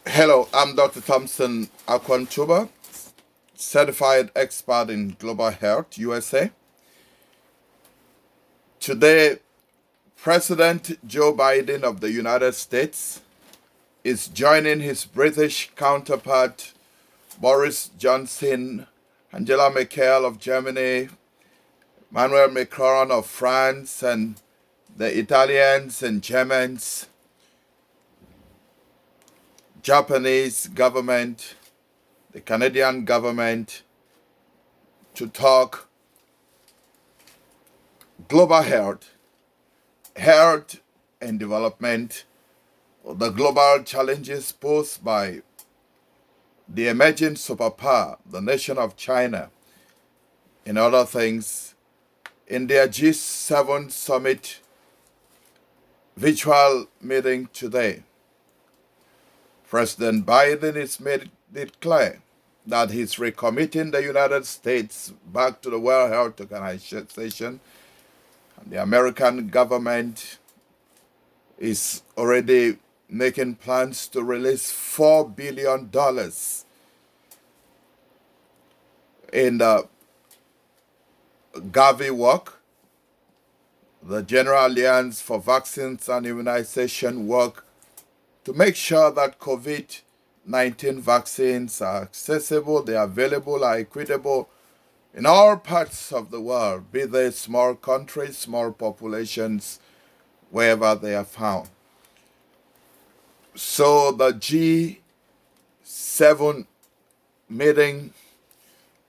Hello, I'm Dr. Thompson, Akwo, Ntuba, certified expert in global health, USA. Today, President Joe Biden of the United States is joining his British counterpart, Boris Johnson, Angela Merkel of Germany, Emmanuel Macron of France, and the Italians and Germans, Japanese government, the Canadian government, to talk global health and development, the global challenges posed by the emerging superpower, the nation of China, and other things, in their G7 summit virtual meeting today. President Biden has made it clear that he's recommitting the United States back to the World Health Organization, and the American government is already making plans to release $4 billion in the Gavi work, the General Alliance for Vaccines and Immunization work, to make sure that COVID-19 vaccines are accessible, they are available, are equitable in all parts of the world, be they small countries, small populations, wherever they are found. So the G7 meeting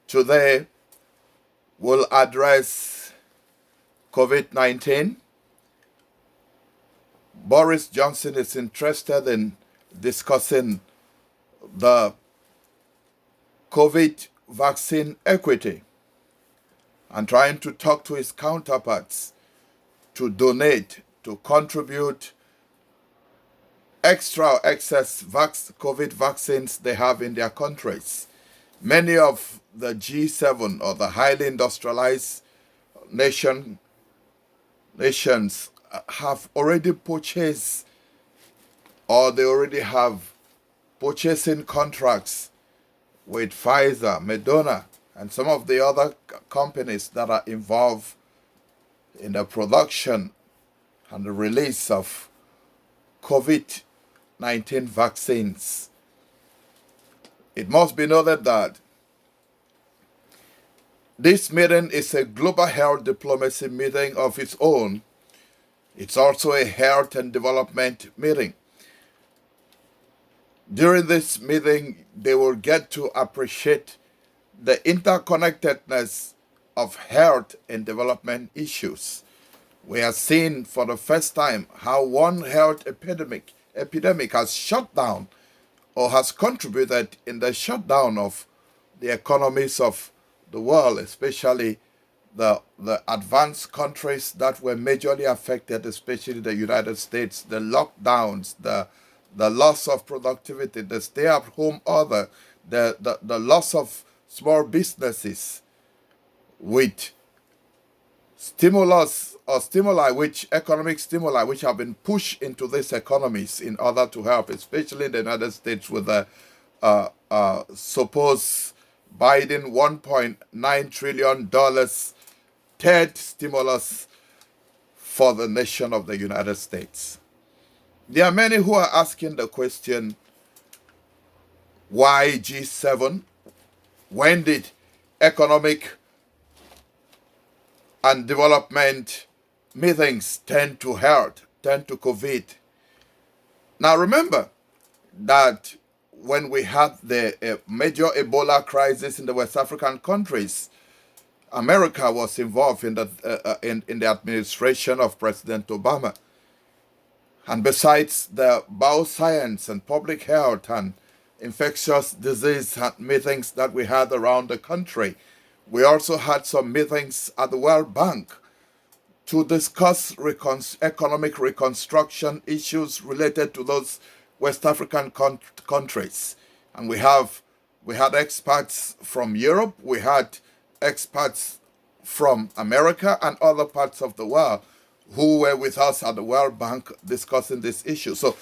today will address COVID-19. Boris Johnson is interested in discussing the COVID vaccine equity and trying to talk to his counterparts to donate, to contribute excess COVID vaccines they have in their countries. Many of the G7 or the highly industrialized nations have already purchased, or they already have purchasing contracts with Pfizer, Moderna, and some of the other companies that are involved in the production and the release of COVID-19 vaccines. It must be noted that this meeting is a global health diplomacy meeting of its own. It's also a health and development meeting. During this meeting, they will get to appreciate the interconnectedness of health and development issues. We are seeing for the first time how one health epidemic has shut down or has contributed in the shutdown of the economies of the world, especially the advanced countries that were majorly affected, especially the United States, the lockdowns, the loss of productivity, the stay-at-home order, the loss of small businesses, with economic stimuli which have been pushed into these economies in order to help, especially the United States, with the supposed Biden $1.9 trillion third stimulus for the nation of the United States. There are many who are asking the question, why G7? When did economic and development meetings turn to health, turn to COVID? Now remember that when we had the major Ebola crisis in the West African countries, America was involved in the administration of President Obama. And besides the bioscience and public health and infectious disease meetings that we had around the country, we also had some meetings at the World Bank to discuss economic reconstruction issues related to those West African countries. And we had experts from Europe, we had experts from America and other parts of the world who were with us at the World Bank discussing this issue. So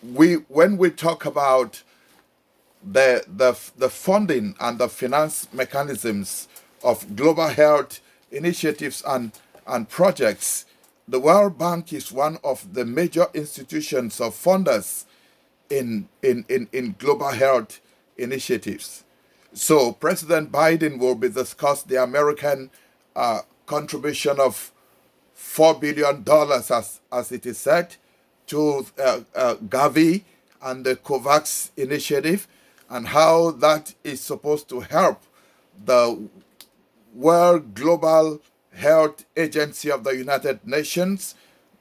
when we talk about the funding and the finance mechanisms of global health initiatives and projects, the World Bank is one of the major institutions of funders in global health initiatives. So President Biden will be discussed the American contribution of $4 billion, as it is said, to Gavi and the COVAX initiative, and how that is supposed to help the World Global Health Agency of the United Nations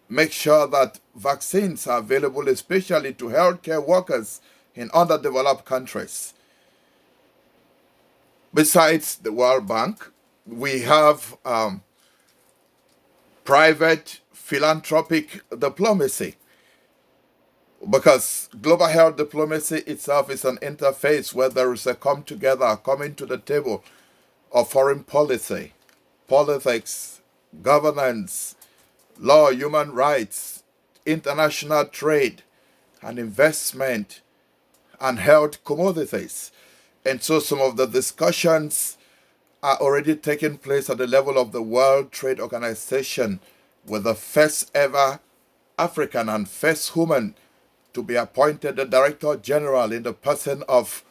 make sure that vaccines are available, especially to healthcare workers in underdeveloped countries. Besides the World Bank, we have private philanthropic diplomacy, because global health diplomacy itself is an interface where there is a come together, coming to the table of foreign policy, politics, governance, law, human rights, international trade, and investment, and health commodities. And so some of the discussions are already taking place at the level of the World Trade Organization, with the first ever African and first woman to be appointed the Director General in the person of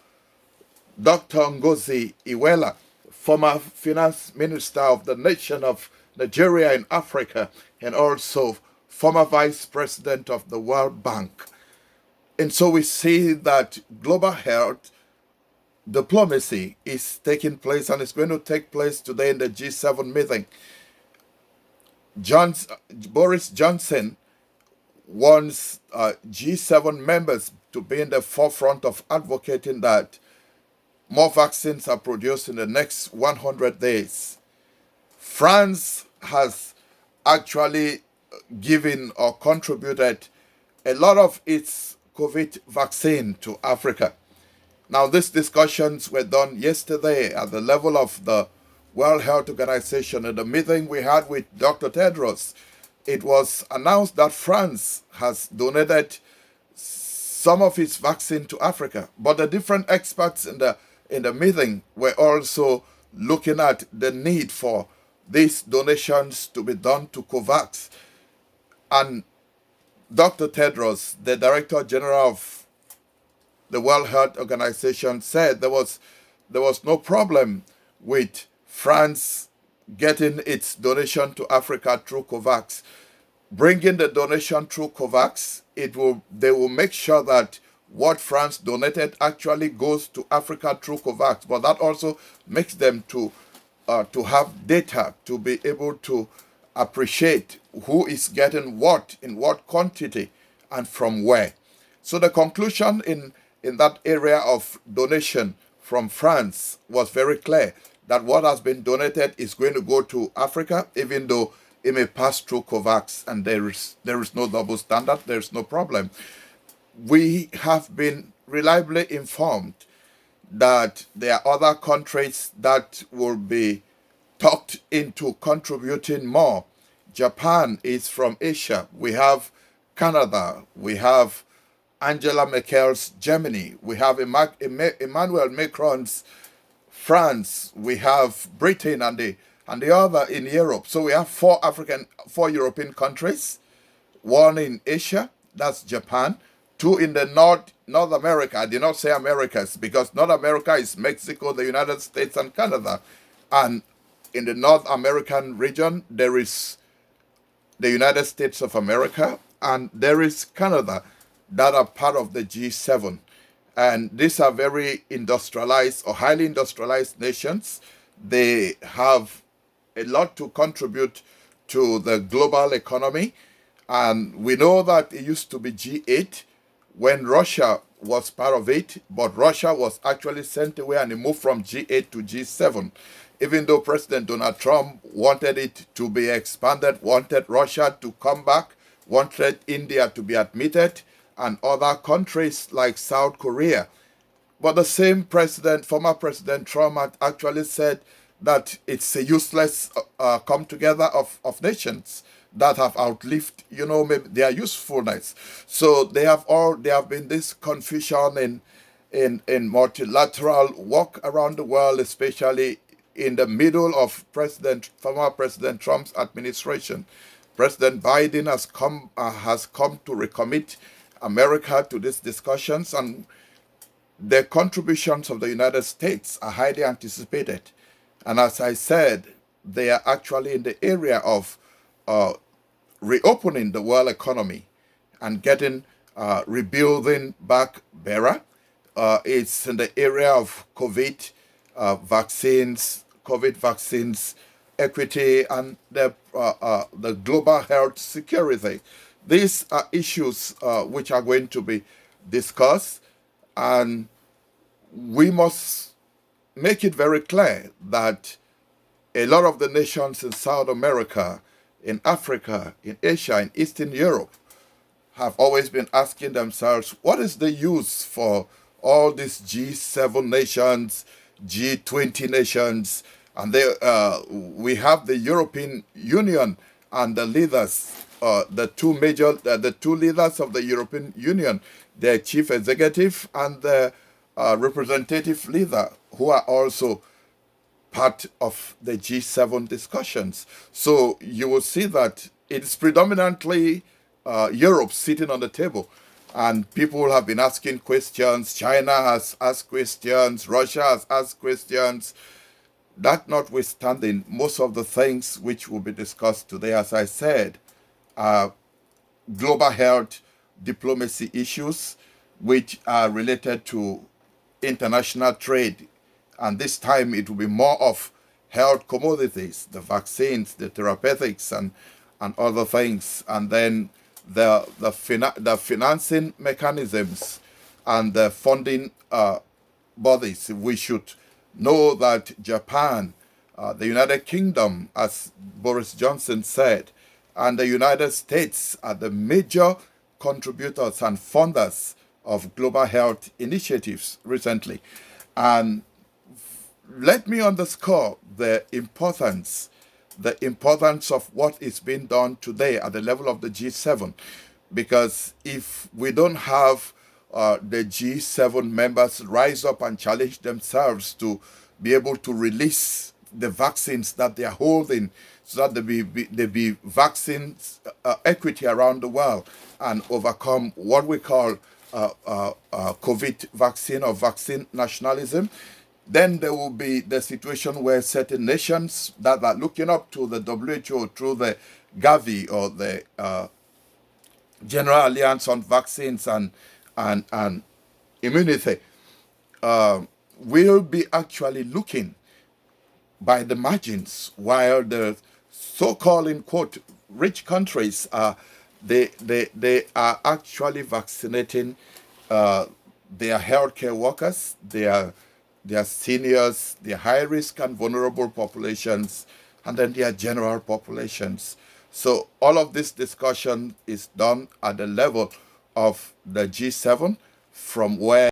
Dr. Ngozi Iweala, former finance minister of the nation of Nigeria in Africa, and also former vice president of the World Bank. And so we see that global health diplomacy is taking place, and it's going to take place today in the G7 meeting. Boris Johnson wants G7 members to be in the forefront of advocating that more vaccines are produced in the next 100 days. France has actually given or contributed a lot of its COVID vaccine to Africa. Now, these discussions were done yesterday at the level of the World Health Organization. At the meeting we had with Dr. Tedros, it was announced that France has donated some of its vaccine to Africa. But the different experts in the meeting were also looking at the need for these donations to be done to COVAX. And Dr. Tedros, the Director General of the World Health Organization, said there was no problem with France getting its donation to Africa through COVAX. Bringing the donation through COVAX, they will make sure that what France donated actually goes to Africa through COVAX. But that also makes them to have data to be able to appreciate who is getting what, in what quantity, and from where. So the conclusion in that area of donation from France was very clear, that what has been donated is going to go to Africa, even though it may pass through COVAX, and there is no double standard, there is no problem. We have been reliably informed that there are other countries that will be talked into contributing more. Japan is from Asia. We have Canada. We have Angela Merkel's Germany. We have Emmanuel Macron's France. We have Britain and the other in Europe. So we have four European countries, one in Asia, that's Japan, two in the North America. I did not say Americas, because North America is Mexico, the United States, and Canada. And in the North American region, there is the United States of America, and there is Canada, that are part of the G7. And these are very industrialized or highly industrialized nations. They have a lot to contribute to the global economy. And we know that it used to be G8 when Russia was part of it, but Russia was actually sent away and it moved from G8 to G7. Even though President Donald Trump wanted it to be expanded, wanted Russia to come back, wanted India to be admitted, and other countries like South Korea. But the same former President Trump had actually said that it's a useless come together of nations that have outlived, maybe their usefulness. So there have been this confusion in multilateral work around the world, especially in the middle of former President Trump's administration. President Biden has come to recommit America to these discussions, and the contributions of the United States are highly anticipated. And as I said, they are actually in the area of uh, reopening the world economy and getting rebuilding back better. It's in the area of COVID vaccines, equity, and the global health security. These are issues which are going to be discussed, and we must make it very clear that a lot of the nations in South America, in Africa, in Asia, in Eastern Europe have always been asking themselves, what is the use for all these G7 nations, G20 nations, and we have the European Union and the leaders, the two leaders of the European Union, their chief executive and the representative leader, who are also part of the G7 discussions. So you will see that it's predominantly Europe sitting on the table. And people have been asking questions. China has asked questions. Russia has asked questions. That notwithstanding, most of the things which will be discussed today, as I said, are global health diplomacy issues which are related to international trade. And this time it will be more of health commodities, the vaccines, the therapeutics, and other things. And then the financing mechanisms and the funding bodies. We should know that Japan, the United Kingdom, as Boris Johnson said, and the United States are the major contributors and funders of global health initiatives recently. And let me underscore the importance of what is being done today at the level of the G7, because if we don't have the G7 members rise up and challenge themselves to be able to release the vaccines that they are holding, so that there be vaccines equity around the world and overcome what we call COVID vaccine or vaccine nationalism, then there will be the situation where certain nations that are looking up to the WHO through the Gavi or the General Alliance on Vaccines and Immunity will be actually looking by the margins, while the so-called, in quote, rich countries are they are actually vaccinating their healthcare workers, their seniors, their high-risk and vulnerable populations, and then their general populations. So all of this discussion is done at the level of the G7, from where